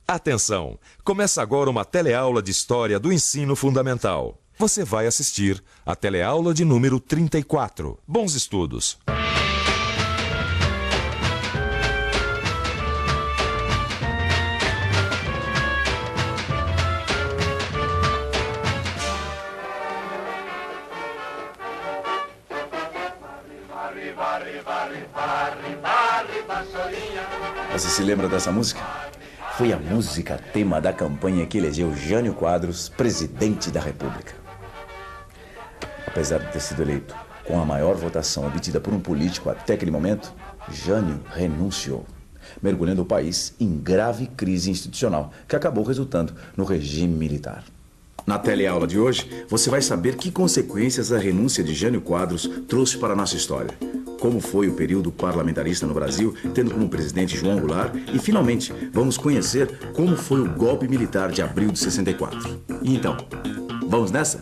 Atenção! Começa agora uma teleaula de História do Ensino Fundamental. Você vai assistir a teleaula de número 34. Bons estudos! Você se lembra dessa música? Foi a música tema da campanha que elegeu Jânio Quadros presidente da República. Apesar de ter sido eleito com a maior votação obtida por um político até aquele momento, Jânio renunciou, mergulhando o país em grave crise institucional, que acabou resultando no regime militar. Na teleaula de hoje, você vai saber que consequências a renúncia de Jânio Quadros trouxe para a nossa história. Como foi o período parlamentarista no Brasil, tendo como presidente João Goulart, e finalmente vamos conhecer como foi o golpe militar de abril de 64. E então, vamos nessa?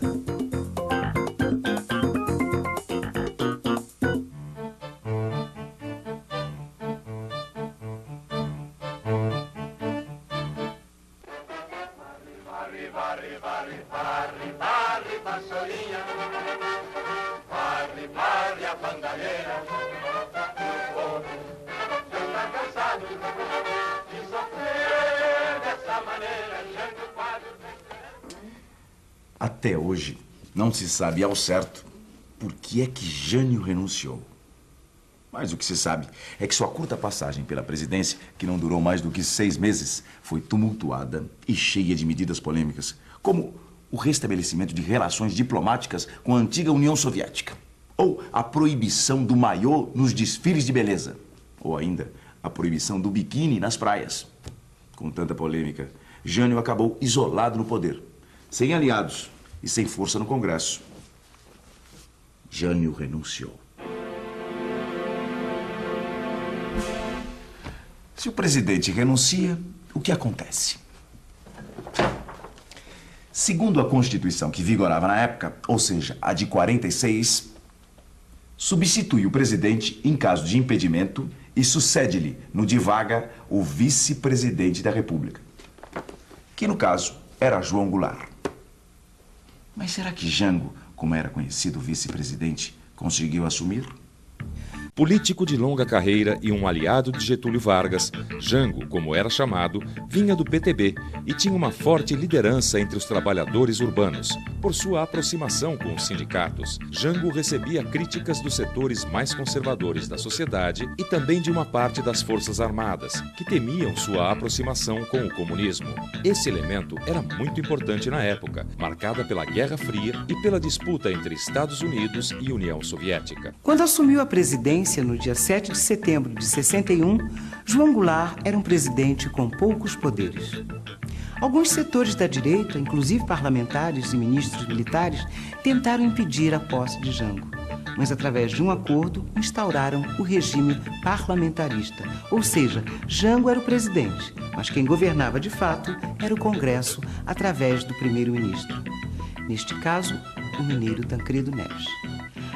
Até hoje, não se sabe ao certo por que é que Jânio renunciou. Mas o que se sabe é que sua curta passagem pela presidência, que não durou mais do que 6 meses, foi tumultuada e cheia de medidas polêmicas, como o restabelecimento de relações diplomáticas com a antiga União Soviética, ou a proibição do maiô nos desfiles de beleza, ou ainda a proibição do biquíni nas praias. Com tanta polêmica, Jânio acabou isolado no poder, sem aliados e sem força no Congresso. Jânio renunciou. Se o presidente renuncia, o que acontece? Segundo a Constituição que vigorava na época, ou seja, a de 46, substitui o presidente em caso de impedimento e sucede-lhe no de vaga o vice-presidente da República, que no caso era João Goulart. Mas será que Jango, como era conhecido vice-presidente, conseguiu assumir? Político de longa carreira e um aliado de Getúlio Vargas, Jango, como era chamado, vinha do PTB e tinha uma forte liderança entre os trabalhadores urbanos. Por sua aproximação com os sindicatos, Jango recebia críticas dos setores mais conservadores da sociedade e também de uma parte das Forças Armadas, que temiam sua aproximação com o comunismo. Esse elemento era muito importante na época, marcada pela Guerra Fria e pela disputa entre Estados Unidos e União Soviética. Quando assumiu a presidência, no dia 7 de setembro de 61, João Goulart era um presidente com poucos poderes. Alguns setores da direita, inclusive parlamentares e ministros militares, tentaram impedir a posse de Jango, mas através de um acordo instauraram o regime parlamentarista, ou seja, Jango era o presidente, mas quem governava de fato era o Congresso através do primeiro-ministro. Neste caso, o mineiro Tancredo Neves.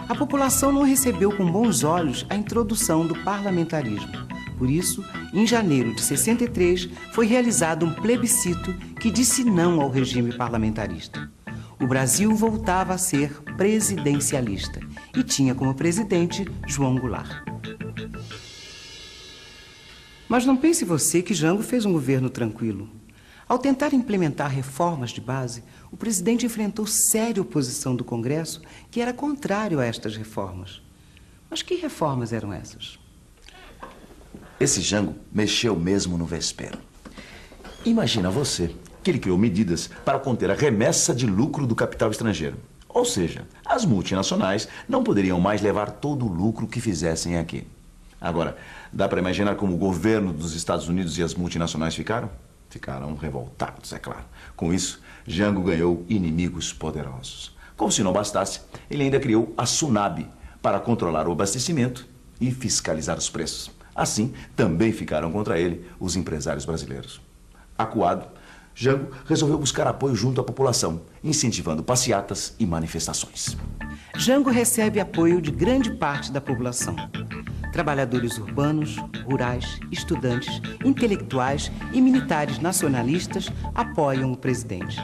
A população não recebeu com bons olhos a introdução do parlamentarismo. Por isso, em janeiro de 63, foi realizado um plebiscito que disse não ao regime parlamentarista. O Brasil voltava a ser presidencialista e tinha como presidente João Goulart. Mas não pense você que Jango fez um governo tranquilo. Ao tentar implementar reformas de base, o presidente enfrentou séria oposição do Congresso, que era contrário a estas reformas. Mas que reformas eram essas? Esse Jango mexeu mesmo no vespeiro. Imagina você que ele criou medidas para conter a remessa de lucro do capital estrangeiro. Ou seja, as multinacionais não poderiam mais levar todo o lucro que fizessem aqui. Agora, dá para imaginar como o governo dos Estados Unidos e as multinacionais ficaram? Ficaram revoltados, é claro. Com isso, Jango ganhou inimigos poderosos. Como se não bastasse, ele ainda criou a SUNAB para controlar o abastecimento e fiscalizar os preços. Assim, também ficaram contra ele os empresários brasileiros. Acuado, Jango resolveu buscar apoio junto à população, incentivando passeatas e manifestações. Jango recebe apoio de grande parte da população. Trabalhadores urbanos, rurais, estudantes, intelectuais e militares nacionalistas apoiam o presidente.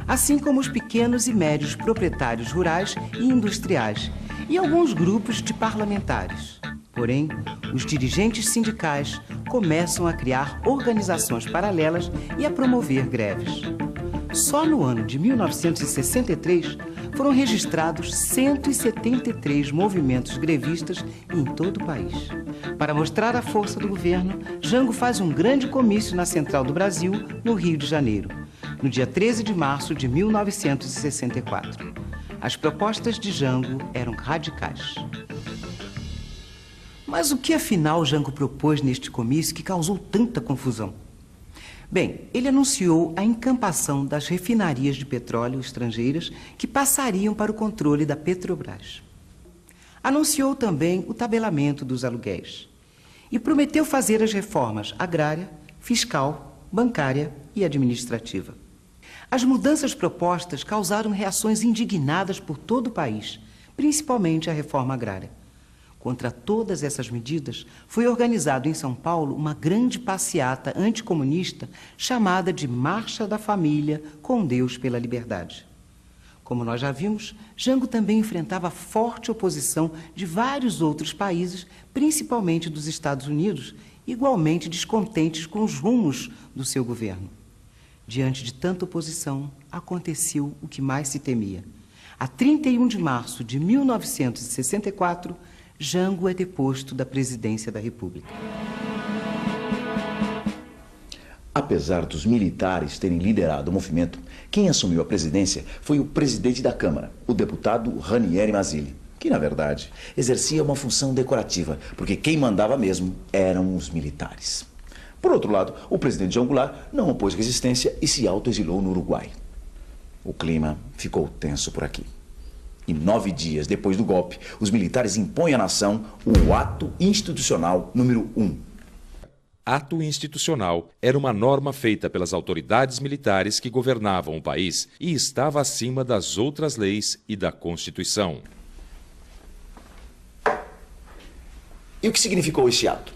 Assim como os pequenos e médios proprietários rurais e industriais e alguns grupos de parlamentares. Porém, os dirigentes sindicais começam a criar organizações paralelas e a promover greves. Só no ano de 1963 foram registrados 173 movimentos grevistas em todo o país. Para mostrar a força do governo, Jango faz um grande comício na Central do Brasil, no Rio de Janeiro, no dia 13 de março de 1964. As propostas de Jango eram radicais. Mas o que afinal Jango propôs neste comício que causou tanta confusão? Bem, ele anunciou a encampação das refinarias de petróleo estrangeiras que passariam para o controle da Petrobras. Anunciou também o tabelamento dos aluguéis e prometeu fazer as reformas agrária, fiscal, bancária e administrativa. As mudanças propostas causaram reações indignadas por todo o país, principalmente a reforma agrária. Contra todas essas medidas, foi organizado em São Paulo uma grande passeata anticomunista chamada de Marcha da Família com Deus pela Liberdade. Como nós já vimos, Jango também enfrentava forte oposição de vários outros países, principalmente dos Estados Unidos, igualmente descontentes com os rumos do seu governo. Diante de tanta oposição, aconteceu o que mais se temia. A 31 de março de 1964, Jango é deposto da presidência da República. Apesar dos militares terem liderado o movimento, quem assumiu a presidência foi o presidente da Câmara, o deputado Ranieri Mazzilli, que, na verdade, exercia uma função decorativa, porque quem mandava mesmo eram os militares. Por outro lado, o presidente João Goulart não opôs resistência e se autoexilou no Uruguai. O clima ficou tenso por aqui. E 9 dias depois do golpe, os militares impõem à nação o Ato Institucional número 1. Ato institucional era uma norma feita pelas autoridades militares que governavam o país e estava acima das outras leis e da Constituição. E o que significou esse ato?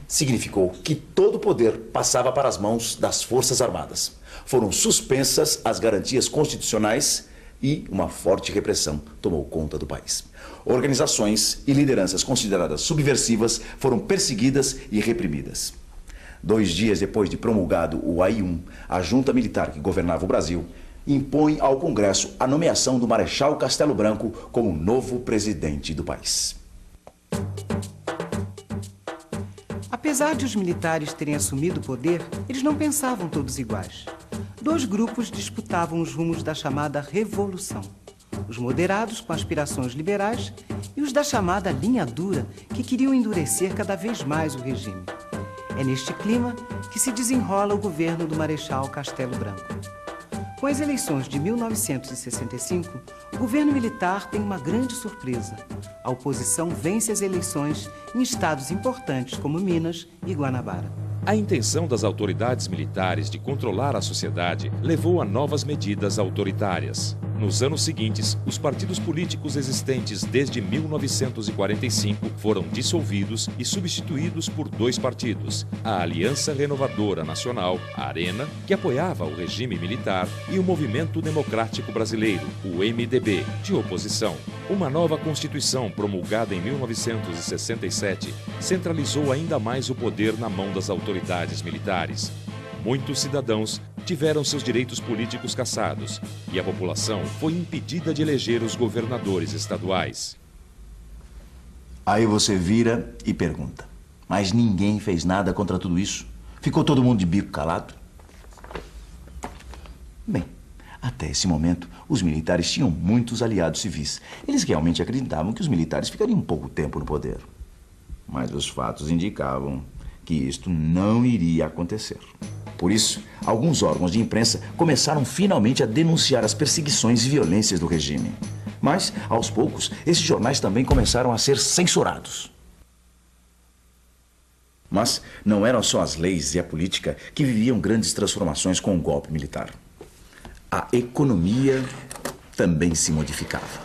Significou que todo o poder passava para as mãos das Forças Armadas. Foram suspensas as garantias constitucionais e uma forte repressão tomou conta do país. Organizações e lideranças consideradas subversivas foram perseguidas e reprimidas. 2 dias depois de promulgado o AI-1, a junta militar que governava o Brasil impõe ao Congresso a nomeação do Marechal Castelo Branco como novo presidente do país. Apesar de os militares terem assumido o poder, eles não pensavam todos iguais. 2 grupos disputavam os rumos da chamada Revolução. Os moderados, com aspirações liberais, e os da chamada linha dura, que queriam endurecer cada vez mais o regime. É neste clima que se desenrola o governo do Marechal Castelo Branco. Com as eleições de 1965, o governo militar tem uma grande surpresa. A oposição vence as eleições em estados importantes como Minas e Guanabara. A intenção das autoridades militares de controlar a sociedade levou a novas medidas autoritárias. Nos anos seguintes, os partidos políticos existentes desde 1945 foram dissolvidos e substituídos por 2 partidos: a Aliança Renovadora Nacional, a ARENA, que apoiava o regime militar, e o Movimento Democrático Brasileiro, o MDB, de oposição. Uma nova Constituição, promulgada em 1967, centralizou ainda mais o poder na mão das autoridades militares. Muitos cidadãos tiveram seus direitos políticos cassados e a população foi impedida de eleger os governadores estaduais. Aí você vira e pergunta: mas ninguém fez nada contra tudo isso? Ficou todo mundo de bico calado? Bem, até esse momento, os militares tinham muitos aliados civis. Eles realmente acreditavam que os militares ficariam pouco tempo no poder. Mas os fatos indicavam que isto não iria acontecer. Por isso, alguns órgãos de imprensa começaram finalmente a denunciar as perseguições e violências do regime. Mas, aos poucos, esses jornais também começaram a ser censurados. Mas não eram só as leis e a política que viviam grandes transformações com o golpe militar. A economia também se modificava.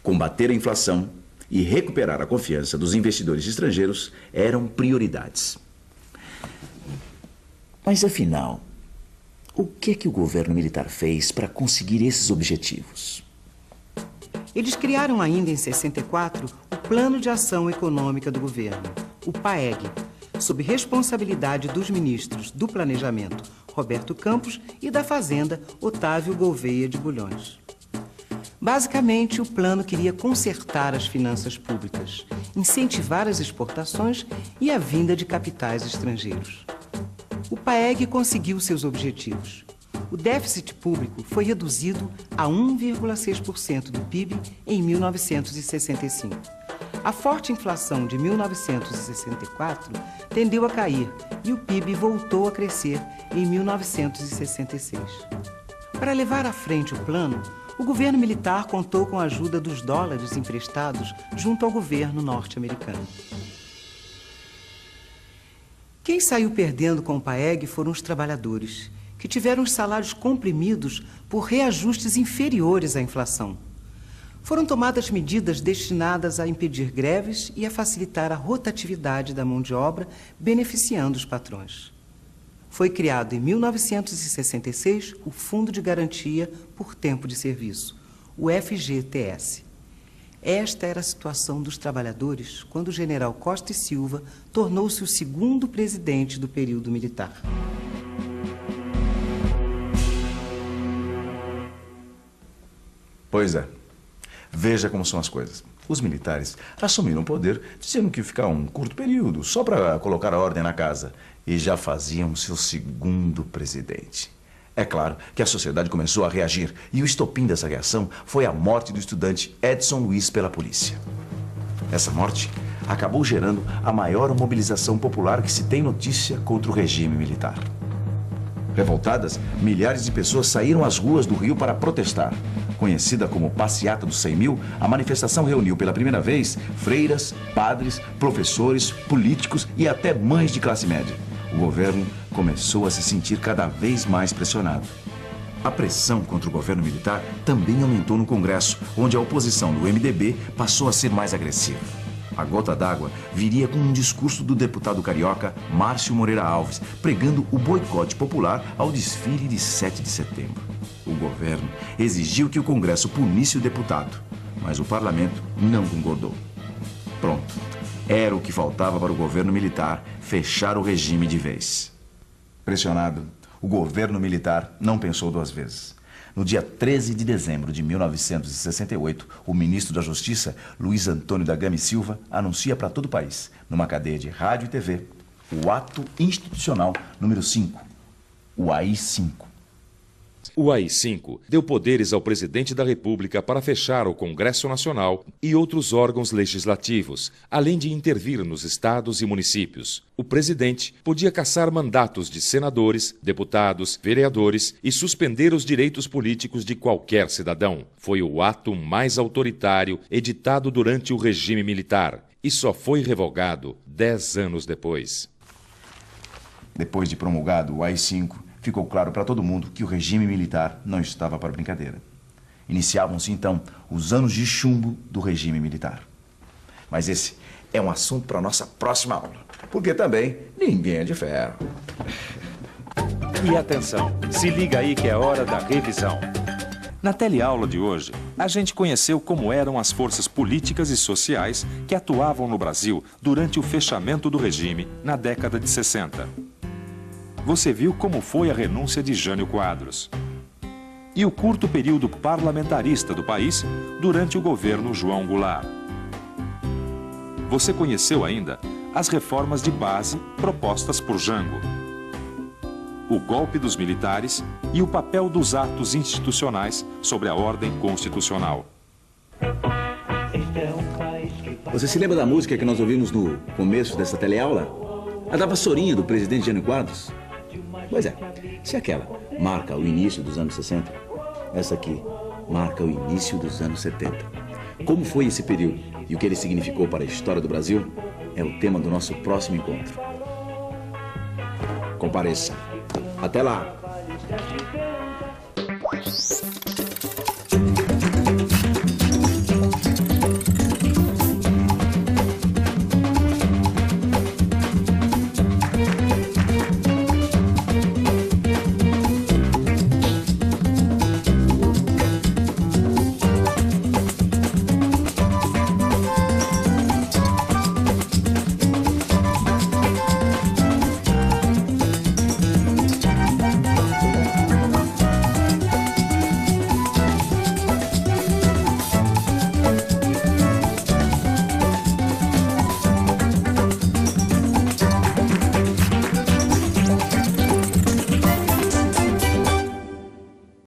Combater a inflação e recuperar a confiança dos investidores estrangeiros eram prioridades. Mas, afinal, o que é que o governo militar fez para conseguir esses objetivos? Eles criaram ainda em 64 o Plano de Ação Econômica do Governo, o PAEG, sob responsabilidade dos ministros do Planejamento, Roberto Campos, e da Fazenda, Otávio Gouveia de Bulhões. Basicamente, o plano queria consertar as finanças públicas, incentivar as exportações e a vinda de capitais estrangeiros. O PAEG conseguiu seus objetivos. O déficit público foi reduzido a 1,6% do PIB em 1965. A forte inflação de 1964 tendeu a cair e o PIB voltou a crescer em 1966. Para levar à frente o plano, o governo militar contou com a ajuda dos dólares emprestados junto ao governo norte-americano. Quem saiu perdendo com o PAEG foram os trabalhadores, que tiveram os salários comprimidos por reajustes inferiores à inflação. Foram tomadas medidas destinadas a impedir greves e a facilitar a rotatividade da mão de obra, beneficiando os patrões. Foi criado em 1966 o Fundo de Garantia por Tempo de Serviço, o FGTS. Esta era a situação dos trabalhadores quando o general Costa e Silva tornou-se o segundo presidente do período militar. Pois é. Veja como são as coisas. Os militares assumiram o poder dizendo que ia ficar um curto período, só para colocar a ordem na casa. E já faziam seu segundo presidente. É claro que a sociedade começou a reagir. E o estopim dessa reação foi a morte do estudante Edson Luiz pela polícia. Essa morte acabou gerando a maior mobilização popular que se tem notícia contra o regime militar. Revoltadas, milhares de pessoas saíram às ruas do Rio para protestar. Conhecida como Passeata dos 100 Mil, a manifestação reuniu pela primeira vez freiras, padres, professores, políticos e até mães de classe média. O governo começou a se sentir cada vez mais pressionado. A pressão contra o governo militar também aumentou no Congresso, onde a oposição do MDB passou a ser mais agressiva. A gota d'água viria com um discurso do deputado carioca Márcio Moreira Alves, pregando o boicote popular ao desfile de 7 de setembro. O governo exigiu que o Congresso punisse o deputado, mas o parlamento não concordou. Pronto, era o que faltava para o governo militar fechar o regime de vez. Pressionado, o governo militar não pensou duas vezes. No dia 13 de dezembro de 1968, o ministro da Justiça, Luiz Antônio da Gama e Silva, anuncia para todo o país, numa cadeia de rádio e TV, o Ato Institucional número 5, o AI-5. O AI-5 deu poderes ao presidente da República para fechar o Congresso Nacional e outros órgãos legislativos, além de intervir nos estados e municípios. O presidente podia cassar mandatos de senadores, deputados, vereadores e suspender os direitos políticos de qualquer cidadão. Foi o ato mais autoritário editado durante o regime militar e só foi revogado 10 anos depois. Depois de promulgado o AI-5, ficou claro para todo mundo que o regime militar não estava para brincadeira. Iniciavam-se, então, os anos de chumbo do regime militar. Mas esse é um assunto para a nossa próxima aula, porque também ninguém é de ferro. E atenção, se liga aí que é hora da revisão. Na teleaula de hoje, a gente conheceu como eram as forças políticas e sociais que atuavam no Brasil durante o fechamento do regime na década de 60. Você viu como foi a renúncia de Jânio Quadros e o curto período parlamentarista do país durante o governo João Goulart. Você conheceu ainda as reformas de base propostas por Jango, o golpe dos militares e o papel dos atos institucionais sobre a ordem constitucional. Você se lembra da música que nós ouvimos no começo dessa teleaula? A da vassourinha do presidente Jânio Quadros? Pois é, se aquela marca o início dos anos 60, essa aqui marca o início dos anos 70. Como foi esse período e o que ele significou para a história do Brasil é o tema do nosso próximo encontro. Compareça. Até lá!